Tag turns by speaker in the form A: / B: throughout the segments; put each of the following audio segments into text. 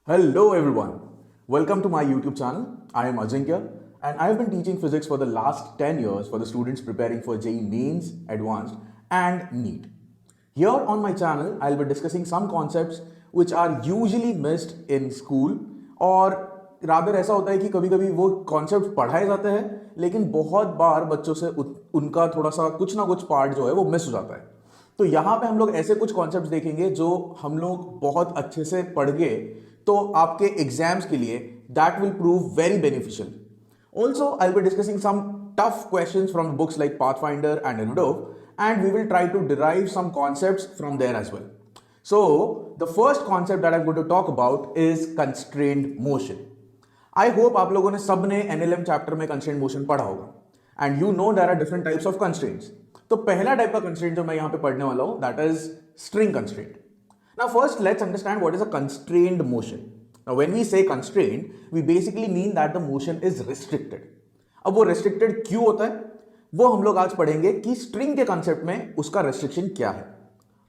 A: Hello everyone. Welcome to my YouTube channel. I am Ajinkya and I have been teaching physics for the last 10 years for the students preparing for JEE Mains, Advanced and NEET. Here on my channel, I'll be discussing some concepts which are usually missed in school और rather ऐसा होता है कि कभी-कभी वो concept पढ़ाए जाते हैं लेकिन बहुत बार बच्चों से उनका थोड़ा सा कुछ ना कुछ पार्ट जो है वो मिस हो जाता है। तो यहाँ पे हम लोग ऐसे कुछ कॉन्सेप्ट्स देखेंगे जो हम लोग बहुत अच्छे से पढ़ गए तो आपके एग्जाम्स के लिए that will prove very beneficial. Also, I'll be discussing some tough questions from books like Pathfinder and Enodove, and we will try to derive some concepts from there as well. So, the first concept that I'm going to talk about is constrained motion. I hope आप लोगों ने सबने NLM chapter में constrained motion पढ़ा होगा, and you know there are different types of constraints. तो पहला type का constraint जो मैं यहाँ पे पढ़ने वाला हूँ, that is string constraint. Now first let's understand what is a constrained motion. Now when we say constrained, we basically mean that the motion is restricted. अब वो restricted क्यों होता है वो हम लोग आज पढ़ेंगे कि string के concept में उसका restriction क्या है.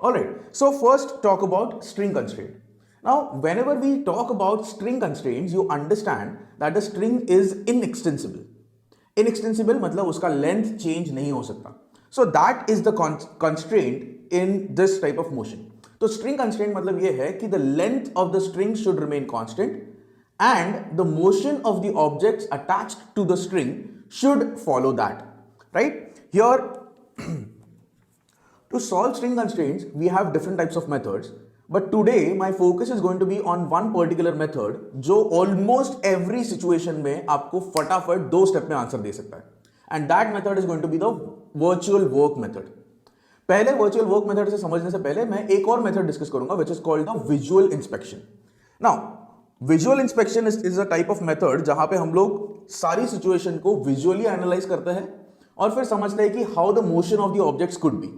A: Alright, so first talk about string constraint. Now whenever we talk about string constraints, you understand that the string is inextensible. Inextensible मतलब उसका length change नहीं हो सकता. So that is the constraint in this type of motion. तो string constraint मतलब ये है कि the length of the string should remain constant and the motion of the objects attached to the string should follow that, right? Here to solve string constraints we have different types of methods, but today my focus is going to be on one particular method जो almost every situation में आपको फटाफट 2 step में answer दे सकता है, and that method is going to be the virtual work method. पहले virtual work method से समझने से पहले मैं एक और मेथड डिस्कस करूंगा which is called the visual inspection. Now visual inspection is a type of method जहां पे हम लोग सारी सिचुएशन को विजुअली एनालाइज करते हैं और फिर समझते हैं कि how the motion of the objects could be.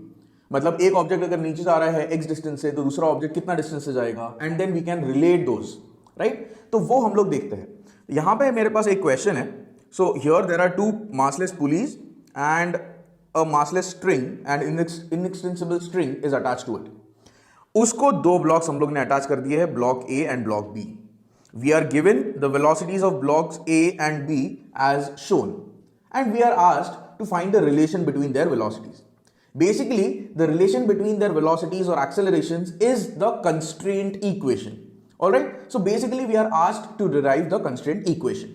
A: मतलब एक ऑब्जेक्ट अगर नीचे जा रहा है एक्स डिस्टेंस से तो दूसरा ऑब्जेक्ट कितना डिस्टेंस से जाएगा and then we can relate those, right? तो वो हम लोग देखते हैं. यहां पे मेरे पास एक क्वेश्चन है. So here there are 2 massless pulleys and a massless string and inextensible string is attached to it. उसको 2 blocks हम लोग ने अटैच कर दिए हैं, block A and block B. We are given the velocities of blocks A and B as shown and we are asked to find the relation between their velocities. Basically, the relation between their velocities or accelerations is the constraint equation. Alright? So basically we are asked to derive the constraint equation.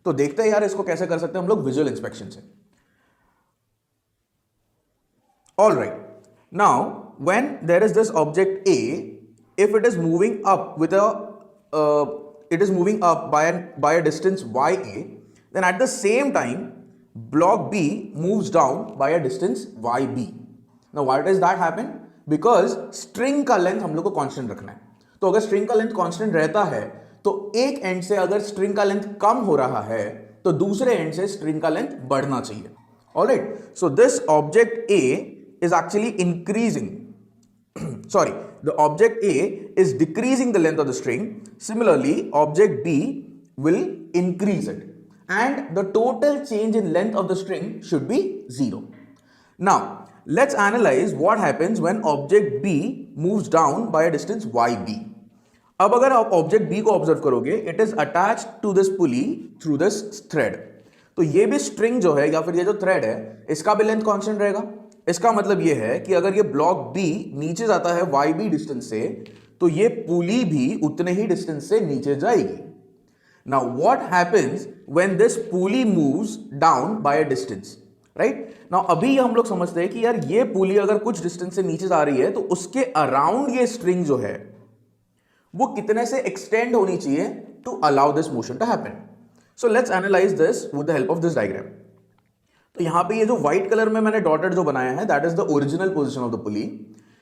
A: तो देखते हैं यार इसको कैसे कर सकते हैं हम लोग विजुअल इंस्पेक्शन से. All right. Now, when there is this object A, if it is moving up with it is moving up by a distance YA, then at the same time, block B moves down by a distance YB. Now, why does that happen? Because string का length हम लोग को constant रखना है. तो अगर string का length constant रहता है, तो एक end से अगर string का length कम हो रहा है, तो दूसरे end से string का length बढ़ना चाहिए. All right. So this object A is actually increasing. Sorry, the object A is decreasing the length of the string. Similarly, object B will increase it. And the total change in length of the string should be 0. Now, let's analyze what happens when object B moves down by a distance YB. अब अगर आप object B को observe करोगे, it is attached to this pulley through this thread. तो ये भी string जो है या फिर ये जो thread है, इसका भी length constant रहेगा. इसका मतलब ये है कि अगर ये ब्लॉक बी नीचे जाता है YB डिस्टेंस से तो ये पुली भी उतने ही डिस्टेंस से नीचे जाएगी. Now what happens when this pulley moves down by a distance, right? Now अभी हम लोग समझते हैं कि यार ये पुली अगर कुछ डिस्टेंस से नीचे जा रही है तो उसके अराउंड ये स्ट्रिंग जो है वो कितने से एक्सटेंड होनी चाहिए to allow this motion to happen. So let's analyse this with the help of this diagram. तो यहां पे ये जो व्हाइट कलर में मैंने डॉटेड जो बनाया है that is the original position of the pulley,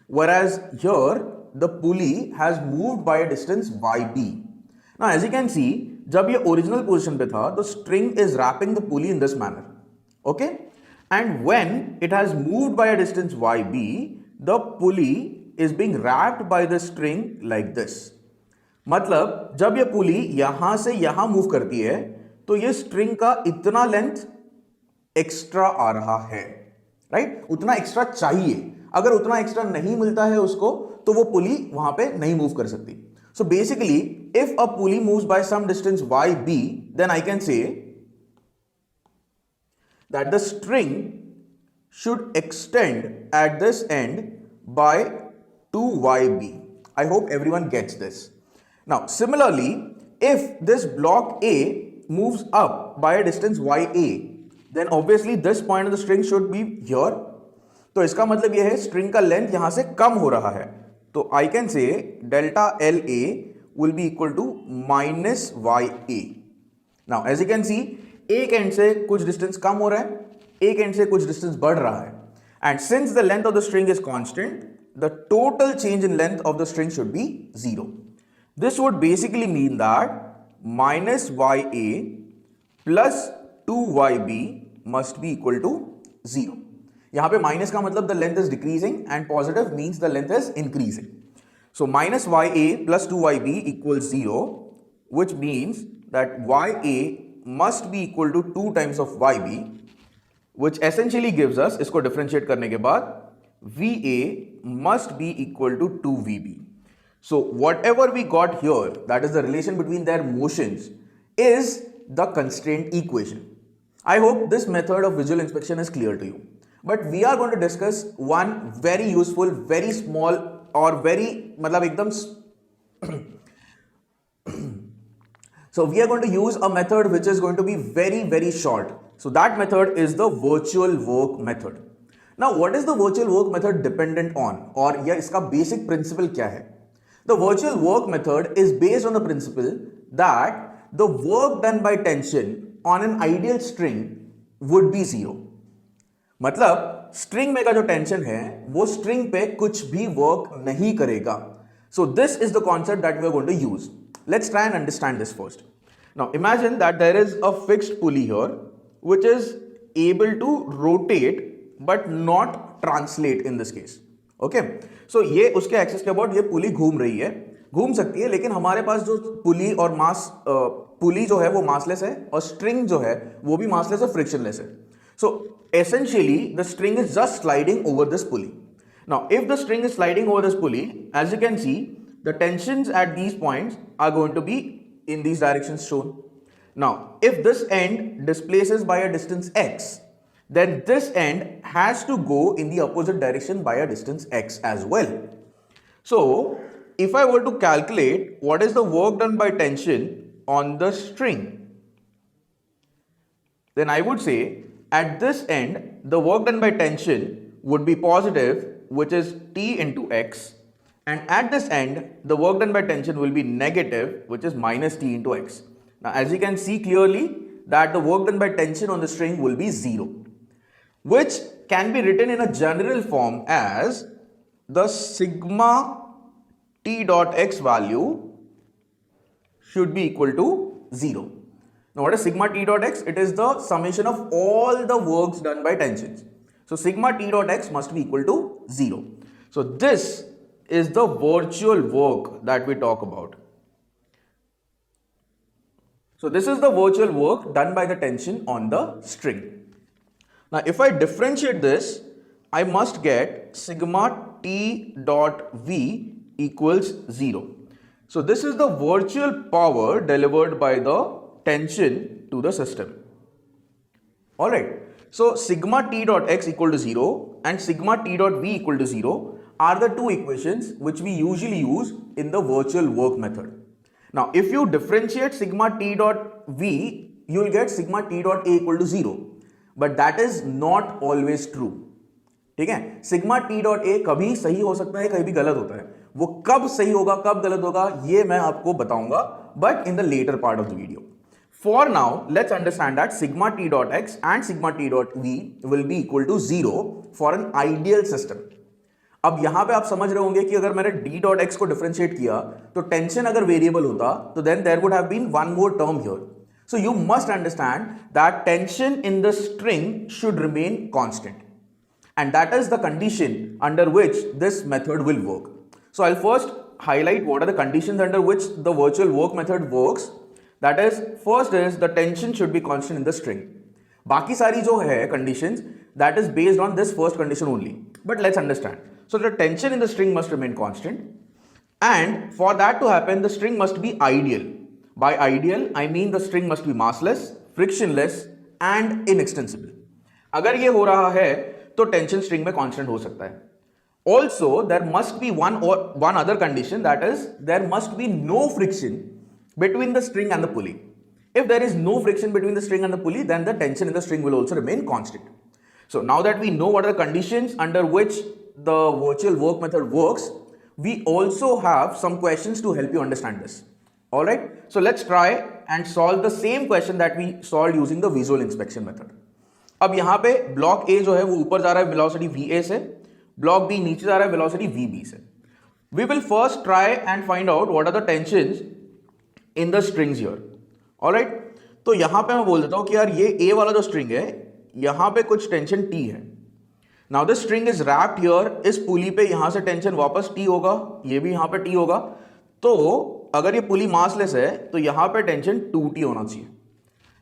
A: whereas here the pulley has moved by a distance YB. Now as you can see, जब ये ओरिजिनल पोजीशन पे था तो string is wrapping the pulley in this manner, okay? And when it has moved by a distance YB, the pulley is being wrapped by the string like this. मतलब जब ये पुली यहां से यहां मूव करती है तो ये स्ट्रिंग का इतना लेंथ एक्स्ट्रा आ रहा है, राइट? उतना एक्स्ट्रा चाहिए. अगर उतना एक्स्ट्रा नहीं मिलता है उसको तो वो पुली वहां पे नहीं मूव कर सकती. So basically, if a pulley moves by some distance yb, then I can say that the string should extend at this end by 2yb. I hope everyone gets this. Now, similarly, if this block A moves up by a distance ya, then obviously this point of the string should be here. तो इसका मतलब यह है string का length यहां से कम हो रहा है. तो I can say delta LA will be equal to minus YA. Now, as you can see, एक एंड से कुछ डिस्टेंस कम हो रहा है, एक एंड से कुछ डिस्टेंस बढ़ रहा है. And since the length of the string is constant, the total change in length of the string should be 0. This would basically mean that minus YA plus 2YB must be equal to 0. यहाँ पे minus का मतलब the length is decreasing and positive means the length is increasing. So minus YA plus 2YB equals 0, which means that YA must be equal to 2 times of YB, which essentially gives us, इसको differentiate करने के बाद, VA must be equal to 2VB. So whatever we got here, that is the relation between their motions, is the constraint equation. I hope this method of visual inspection is clear to you. But we are going to discuss one very useful, very small or very मतलब एकदम so we are going to use a method which is going to be very short. So that method is the virtual work method. Now what is the virtual work method dependent on, और यह इसका basic principle क्या है? The virtual work method is based on the principle that the work done by tension on an ideal string would be 0. मतलब string में का जो tension है वो स्ट्रिंग पे कुछ भी वर्क नहीं करेगा. So this is the concept that we are going to use. Let's try and understand this first. Now imagine that there is a fixed pulley here which is able to rotate but not translate in this case. Okay, so ये उसके axis के about ये पुली घूम रही है, घूम सकती है, लेकिन हमारे पास जो पुली और मास पुली जो है वो मासलेस है और स्ट्रिंग जो है वो भी मासलेस और फ्रिक्शनलेस है. So essentially the string is just sliding over this pulley. Now if the string is sliding over this pulley, as you can see, the tensions at these points are going to be in these directions shown. Now if this end displaces by a distance x, then this end has to go in the opposite direction by a distance x as well. So if I were to calculate what is the work done by tension on the string, then I would say at this end, the work done by tension would be positive, which is T into X, and at this end, the work done by tension will be negative, which is minus T into X. Now, as you can see clearly that the work done by tension on the string will be 0, which can be written in a general form as the sigma T dot X value should be equal to 0. Now what is sigma T dot X? It is the summation of all the works done by tensions. So sigma T dot X must be equal to 0. So this is the virtual work that we talk about. So this is the virtual work done by the tension on the string. Now if I differentiate this, I must get sigma T dot V equals 0. So this is the virtual power delivered by the tension to the system. Alright, so sigma T dot X equal to 0 and sigma T dot V equal to 0 are the two equations which we usually use in the virtual work method. Now if you differentiate sigma T dot V, you will get sigma T dot A equal to 0, but that is not always true. ठीक है, sigma T dot A कभी सही हो सकता है, कभी भी गलत होता है. वो कब सही होगा कब गलत होगा ये मैं आपको बताऊंगा, but in the later part of the video. For now, let's understand that sigma T dot X and sigma T dot V will be equal to 0 for an ideal system. अब यहां पे आप समझ रहे होंगे कि अगर मैंने D dot X को डिफरेंशिएट किया तो टेंशन अगर वेरिएबल होता तो then there would have been one more term here. So you must understand that tension in the string should remain constant. And that is the condition under which this method will work. So I'll first highlight what are the conditions under which the virtual work method works. That is, first is the tension should be constant in the string. बाकी सारी जो है conditions, that is based on this first condition only. But let's understand. So the tension in the string must remain constant. And for that to happen, the string must be ideal. By ideal, I mean the string must be massless, frictionless and inextensible. अगर ये हो रहा है तो tension string में constant हो सकता है. Also, there must be one other condition, that is, there must be no friction between the string and the pulley. If there is no friction between the string and the pulley, then the tension in the string will also remain constant. So now that we know what are the conditions under which the virtual work method works, we also have some questions to help you understand this. All right, so let's try and solve the same question that we solved using the visual inspection method. अब यहाँ पे block ए जो है वो ऊपर जा रहा है वेलोसिटी va से, ब्लॉक बी नीचे जा रहा है वेलोसिटी vb से. We will first try and find out what are the tensions in the strings here. All right, तो यहाँ पे मैं बोल देता हूँ कि यार ये a वाला जो स्ट्रिंग है यहाँ पे कुछ टेंशन t है. Now this string is wrapped here, इस पुली पे यहां से टेंशन वापस t होगा, ये भी यहां पे t होगा. तो अगर ये पुली मासलेस है तो यहां पे टेंशन 2t होना चाहिए.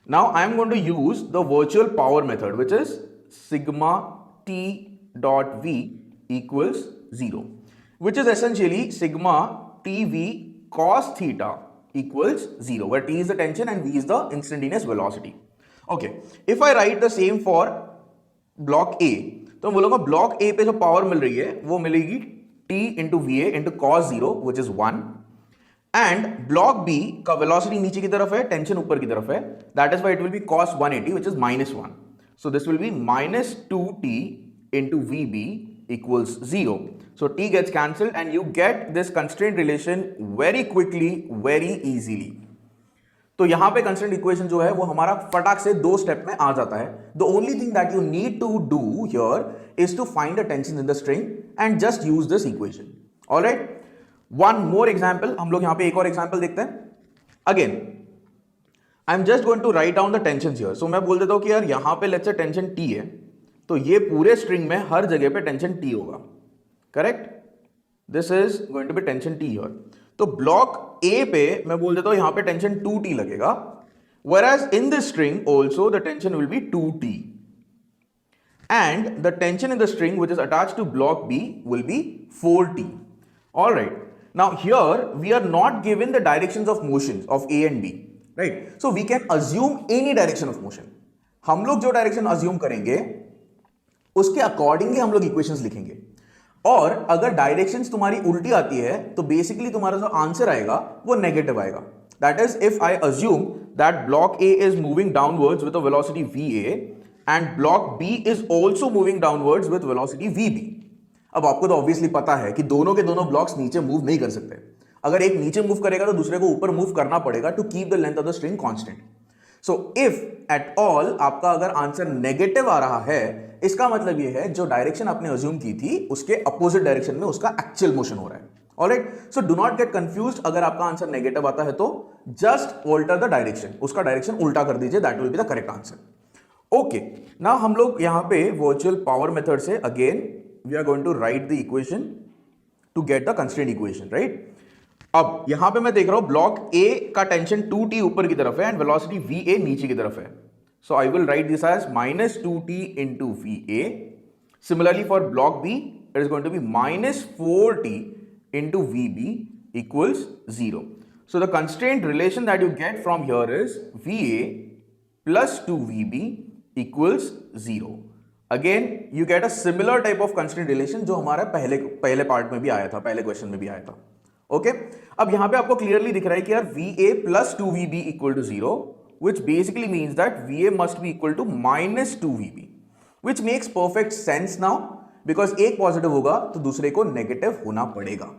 A: Now I am going to use the virtual power method which is sigma t dot v equals 0, which is essentially sigma tv cos theta equals 0, where t is the tension and v is the instantaneous velocity. Okay, if I write the same for block A, तो मैं बोलूंगा block A पे जो power मिल रही है वो मिलेगी t into v a into cos 0 which is 1, and block B का वेलोसिटी नीचे की तरफ है, टेंशन ऊपर की तरफ है, that is why it will be cos 180 which is -1. So this will be -2t into v b equals 0. So t gets cancelled and you get this constraint relation very quickly, very easily. तो यहां पे constraint equation जो है वो हमारा फटाक से 2 step में आ जाता है. The only thing that you need to do here is to find the tension in the string and just use this equation. All right. One more example. हम लोग यहां पे एक और example देखते हैं. Again, I'm just going to write down the tensions here. So मैं बोल देता हूं कि यार यहां पे let's say tension t है, तो ये पूरे स्ट्रिंग में हर जगह पे टेंशन T होगा. Correct, this is going to be tension T here. तो ब्लॉक A पे मैं बोल देता हूं यहां पे टेंशन 2T लगेगा, whereas in this string also the tension will be 2T and the tension in the string which is attached to block B will be 4T. All right, now here we are not given the directions of motions of A and B, right? So we can assume any direction of motion. हम लोग जो direction assume करेंगे उसके accordingly हम लोग equations लिखेंगे. और अगर डायरेक्शंस तुम्हारी उल्टी आती है तो बेसिकली तुम्हारा जो आंसर आएगा वो नेगेटिव आएगा. That is if I assume that block A is moving downwards with a velocity va and block B is also moving downwards with velocity vb. अब आपको तो ऑब्वियसली पता है कि दोनों के दोनों ब्लॉक्स नीचे मूव नहीं कर सकते. अगर एक नीचे मूव करेगा तो दूसरे को ऊपर मूव करना पड़ेगा to keep the length of the string constant. So if at all आपका अगर आंसर नेगेटिव आ रहा है, इसका मतलब ये है जो डायरेक्शन आपने अज्यूम की थी उसके अपोजिट डायरेक्शन में उसका एक्चुअल मोशन हो रहा है. Alright, so do not get confused. अगर आपका आंसर नेगेटिव आता है तो जस्ट ऑल्टर द डायरेक्शन, उसका डायरेक्शन उल्टा कर दीजिए, that will be the correct answer. Okay, now हम लोग यहां पे वर्चुअल पावर मेथड से again we are going to write the equation to get the constraint equation, right? अब यहां पे मैं देख रहा हूं ब्लॉक A का टेंशन 2T ऊपर की तरफ है एंड वेलोसिटी VA नीचे की तरफ है. So I will write this as -2T into VA. Similarly for block B, it is going to be -4T into VB equals 0. So the constraint relation that you get from here is VA plus 2VB equals 0. Again, you get a similar type of constraint relation जो हमारा पहले part में भी आया था, पहले question में भी आया था. ओके, अब यहां पे आपको क्लियरली दिख रहा है कि यार VA plus 2VB equal to 0, which basically means that VA must be equal to -2VB, which makes perfect sense now because एक पॉजिटिव होगा तो दूसरे को नेगेटिव होना पड़ेगा.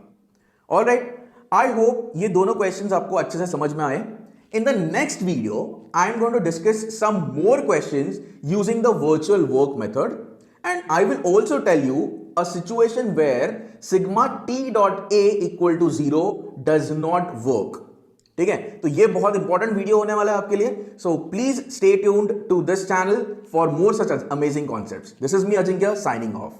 A: ऑलराइट, आई होप ये दोनों क्वेश्चंस आपको अच्छे से समझ में आए. In the next video, I am going to discuss some more questions using the virtual work method, and I will also tell you a situation where sigma t dot a equal to 0 does not work. ठीक है, तो ये बहुत important video होने वाला है आपके लिए. So please stay tuned to this channel for more such amazing concepts. This is me Ajinkya signing of.